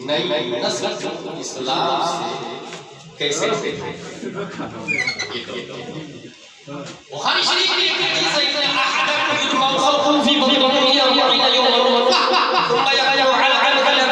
नई नस्ल इस्लाम से कैसे बुखारी शरीफ की हदीस है कि अहदकुम युजमउ खल्क़ुहु फी बत्नि उम्मिही 40 यawman थुम्मा यक़उ अला अमथल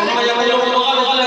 थुम्मा यक़ulu मुग़ल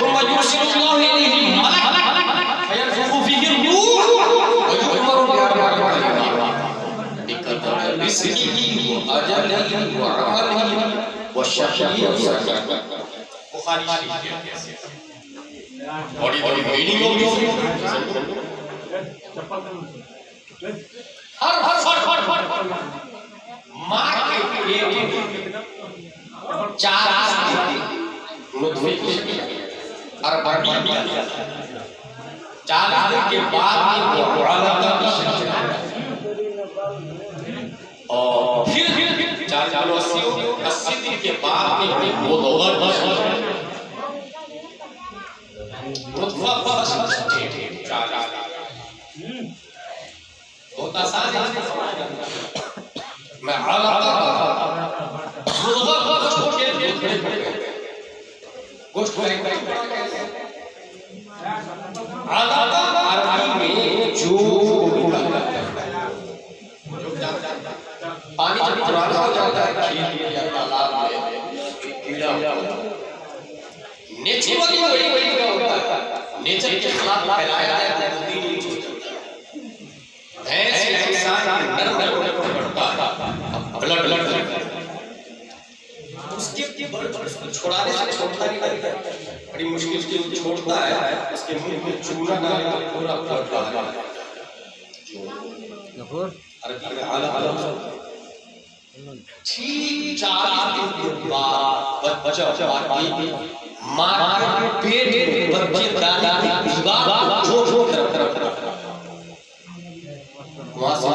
थुम्मा युरसिलु अल्लाहु इलैहि मलक फयनफुखु फीहि रूह व यु'मरु बिअर्बा'i कलिमात बिक़दरि रिज़्क़िही व अजलिही व अमलिही व शक़िय्युन अव सa'id। बुखारी शरीफ की हदीस है। बड़ी मीनिंग होगी हर माँ के पेट में 4 नुतफे और 40 दिन के बाद वो अलगा की शक्ल और फिर 80 दिन के बाद वो होगा नुतफा बहुत आसान है मैं गोश्त अरबी में जो पानी जब पुराना हो जाता है खेत या तालाब में कीड़ा नेचर वाली वही होता है नेचर के खिलाफ फैलाया जाता है भैंस या इंसान नरम बढ़ता है ब्लड उसके छुड़ाने से छोड़ता नहीं लगता बड़ी मुश्किल से छोड़ता है उसके मुंह में चूना डालने का पूरा पड़ता है अरबी में आला ठीक 40 दिन के बाद बच्चा मां के पेट में बच्चे दादा विवाह जो तरफ वहां से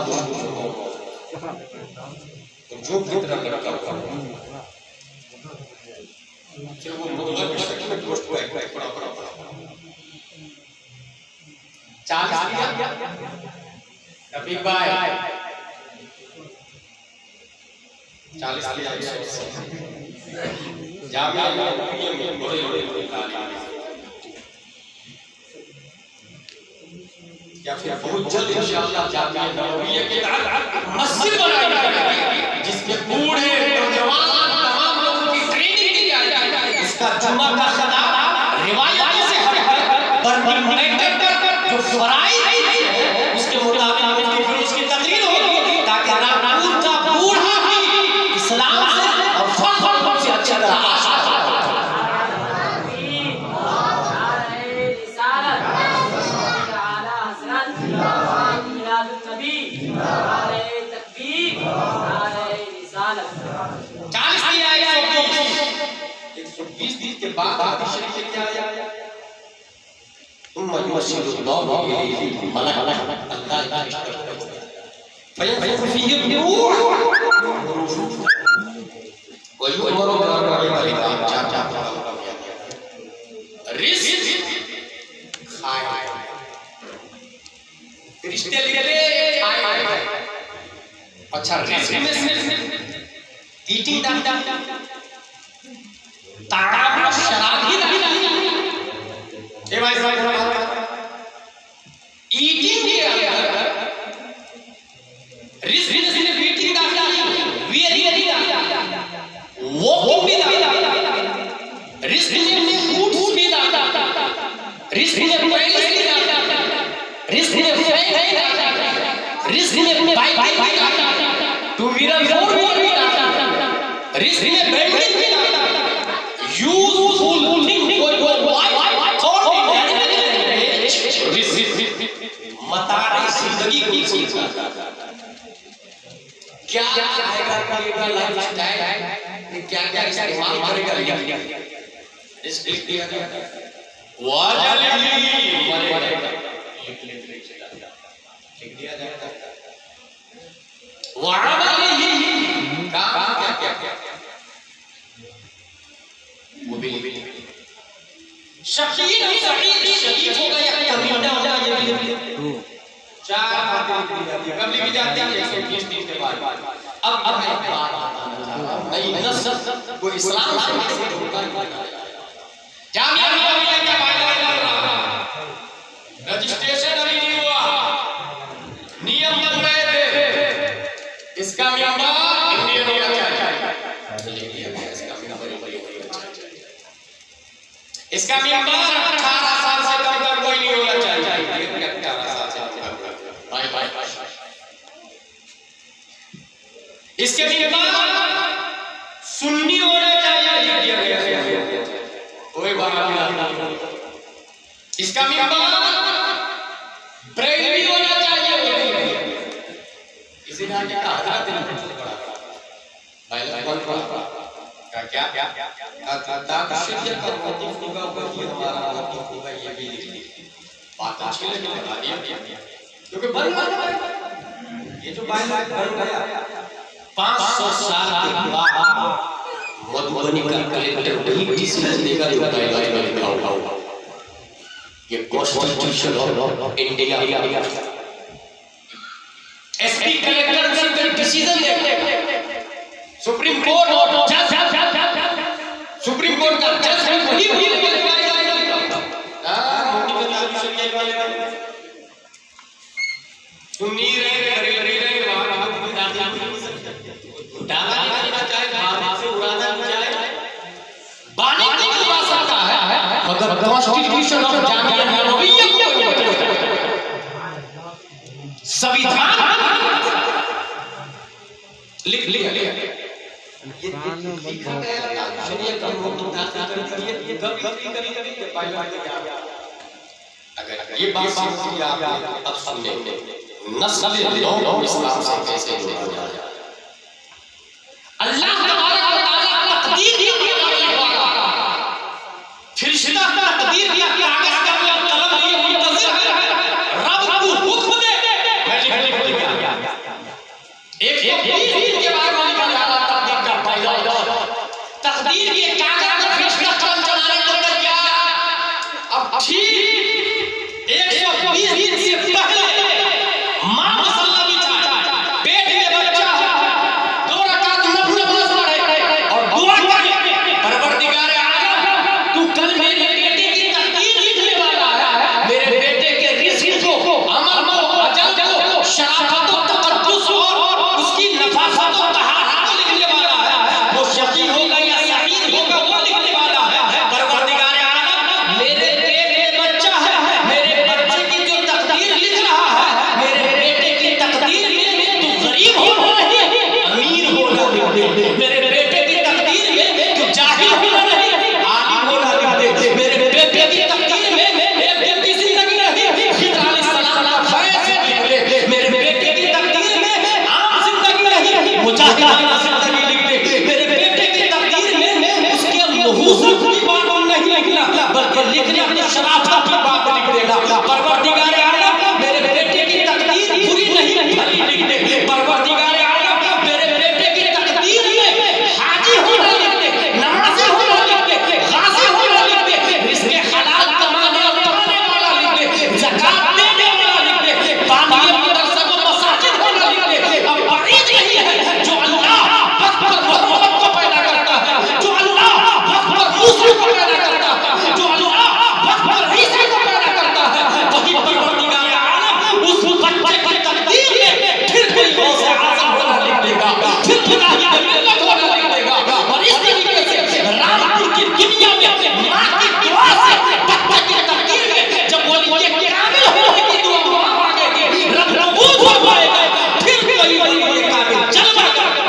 जो तरफ फिर वो मुर्गा की शक्ल में गोश्त को एक पड़ा 40 दिया रफीक भाई 40 दिया जामिया में बड़े या फिर बहुत जल्द इंशाअल्लाह जामिया नबविया के तहत मस्जिद बनाई जाएगी जिसमें बूढ़े नौजवान तमाम लोगों की ट्रेनिंग दी जाएगी। इसका जुमा का खिताब रिवायत से जो फराइज है उसके मुताबिक उसकी तकरीर होगी ताकि रामपुर का बूढ़ा भी इस्लाम से और फख्र से अच्छी तरह के बाद हदीस शरीफ में क्या आया उम्मा युरसिलुल्लाहु इलैहि मलक अल्लाह फयनफुखु फीहि रूह व यु'मरु बिअर्बा'i कलिमात रिज़्क़ खाए रिश्ते ले खाए अच्छा रिज़्क़ में सिर्फ ईटिंग ताम शराब ही नहीं ए भाई ईटिंग के अंदर रिस्क ने ईटिंग दाखिल वेरी वो भी रिस्क ने फूड्स भी रिस्क ने पैलेस भी रिस्क ने रिस्क ने bike two wheeler four wheeler risk ने बिल्डिंग भी useful thing मतारी जिंदगी की चीज क्या आएगा करेगा लाइफस्टाइल क्या क्या इस्तेमाल करेगा रिस्क दिया गया वाजली मरेगा लिख दिया जाएगा वअमली काम क्या क्या वो भी शकील सईद शरीफ होगा या कमीना होगा ये भी 4 कब लिखी जाती है 120 दिन के बाद। अब मैं एक बात बताना चाहता हूं, नई नस्ल वो इस्लाम से कैसे होगा जामिया मिलिया का फायदा कर रहा है, रजिस्ट्रेशन अभी नहीं हुआ, नियम बन गए थे, इसका मेंबर इंडियन होना चाहिए, इसका मेंबर 18 साल से कम कोई नहीं होना चाहिए, 18 साल से इसके मेंबर सुन्नी होना चाहिए, कोई बात नहीं, इसका मेंबर ब्रेलवी होना चाहिए, इसी नाम का हजरत का क्या शरीयत का मोटिव होगा वही हमारा मोटिव होगा, ये भी लिख लीजिए। बात अच्छी लगी लगा दिया क्योंकि बन ये जो बन गया 500 साल के बाद मधुबनी का कलेक्टर वही डिसीजन देगा जो गाइडलाइन में लिखा होगा, ये constitution of India, SP collector उसी का डिसीजन देगा, सुप्रीम कोर्ट और जज, सुप्रीम कोर्ट का जज वही सुन्नी रहे डाला नहीं चाहे बाहर से उड़ाना नहीं चाहे बानी को उड़ा सकता है, मगर कॉन्स्टिट्यूशन ऑफ जामिया नबविया संविधान लिख लिया ये लिखा गया शरीयत का मोटिव कर दिए, कभी अगर ये बात समझिए आप अब सुनिए नस्ल नौ इस्लाम से कैसे जुड़ा जाए। अल्लाह तबारक व तआला तकदीर की फरिश्ता तकदीर की कागज का कलम लिए मुंतज़िर है, रब को हुक्म दे मैं लिख दिया एक के बाद वाली का तकदीर का पैदा, तकदीर के कागज पर फरिश्ता कलम चलाने को गया। अब ठीक 120 दिन से पहले मां मसल्ला बिछा, पेट में बच्चा, 2 रकात नफल नमाज पढ़े और दुआ करे, परवरदिगार आलम तू कल मेरे बेटे की तकदीर लिखने वाला है, मेरे बेटे के रिज़्क़ को, अमल को, अजल को, शराफत और तकद्दुस और उसकी नफासत और तहारत को लिखने वाला है, वो शकी होगा या सईद होगा वो लिखने वाला है। परवरदिगार आलम मेरे पेट में बच्चा है, मेरे बच्चे की जो तकदीर लिख रहा है, मेरे बेटे की तकदीर में तू गरीब होना नहीं अमीर होना लिख दे, मेरे बेटे की तकदीर में तू जाहिल होना नहीं आलिम होना लिख दे, मेरे बेटे की तकदीर में एक दिन की जिंदगी नहीं खिज़र अलैहिस्सलाम का फैज़ लिख दे, मेरे बेटे की तकदीर में आम जिंदगी नहीं मुजाहिदाना जिंदगी लिख दे, मेरे बेटे की तकदीर में उसके नहूसत की बात नहीं लिखना बल्कि लिखना तो शराफत की बात लिख देना। परवरदिगार आलम मेरे बेटे की तकदीर बुरी नहीं भली लिख दे, परवरदिगार आलम मेरे बेटे की तकदीर में हाजी होना लिख दे, नमाज़ी होना लिख दे, गाज़ी होना लिख दे, रिज़्क़ हलाल कमाने और कमाने वाला लिख दे, ज़कात देने वाला लिख दे, बानिया मदरसा व मसाजिद होना लिख दे। अब बाईद नहीं है जो अल्लाह वक्त पर मोहम्मद को पैदा करता है, जो अल्लाह वक्त पर मूसा को पैदा करता है, जो अल्लाह वक्त पर ईसा को पैदा करता है, वही परवरदिगार आलम उस बच्चे की तकदीर में फिर कोई गौसे आज़म होना लिख देगा, फिर मुजाहिद मिल्लत होना लिख देगा। और इस तरीके से रामपुर की दुनिया में मां की दुआ से बच्चे की तकदीर में जब वली के कामिल होने की दुआ मांगेगी, रब कबूल फरमाएगा, फिर कोई वली के कामिल जलवा करेगा।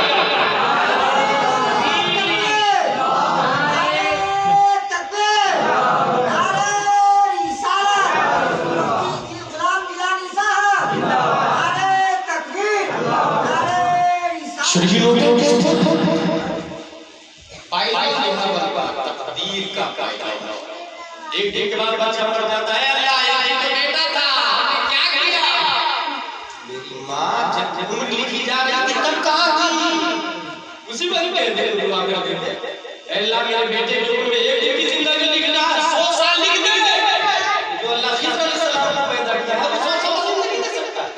तकदीर का एक दिन के बाद बच्चा मर जाता है, अल्लाह ये तो बेटा था, क्या किया? मेरी मां जब उम्र लिखी जा रही थी तब कहां थी? उसी वक्त कहते हैं दुआ करते हैं, अल्लाह मेरे बेटे की उम्र में एक दिन की जिंदगी लिख दे, 100 साल लिख दे, जो अल्लाह खिज़र अलैहिस्सलाम को पैदा किया है 100 साल जिंदगी दे सकता है।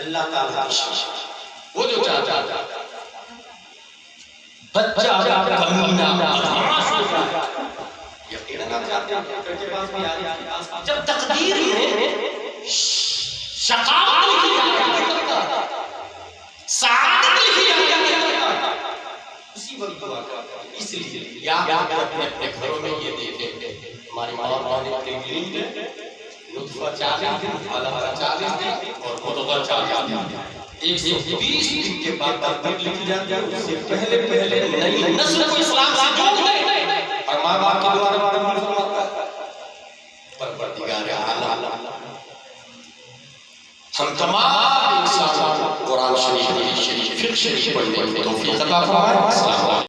अल्लाह ताला वो जो चाहता बच्चा कमीना यकीनन आप जानते हैं के पास भी आ जब तकदीर में शकावत लिखी जाती है सआदत लिखी जाती है उसी वक्त दुआ करते इसलिए या अपने घरों में ये देखें हमारी माँ ने तकदीर में नुतफा 40 दिन अलग 40 दिन और मुद्गा 40 दिन 120 दिन के बाद तकदीर लिखी जाती है उससे पहले नई नस्ल को इस्लाम से जोड़ दे और माँ बाप की दुआ परवरदिगार आलम हम तमाम इंसान कुरान शरीफ फिक्र शरीफ पढ़ने की तौफीक अता फरमाए।